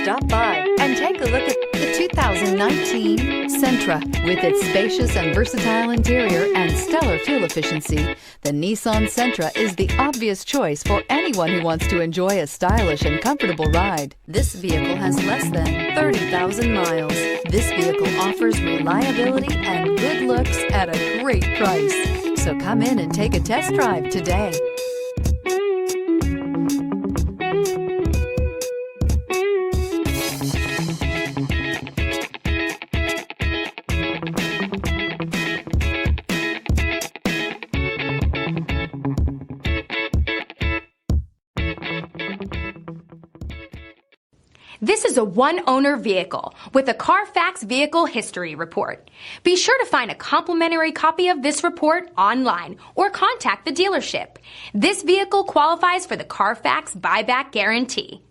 Stop by and take a look at the 2019 Sentra. With its spacious and versatile interior and stellar fuel efficiency, the Nissan Sentra is the obvious choice for anyone who wants to enjoy a stylish and comfortable ride. This vehicle has less than 30,000 miles. This vehicle offers reliability and good looks at a great price. So come in and take a test drive today. This is a one-owner vehicle with a Carfax Vehicle History Report. Be sure to find a complimentary copy of this report online or contact the dealership. This vehicle qualifies for the Carfax Buyback Guarantee.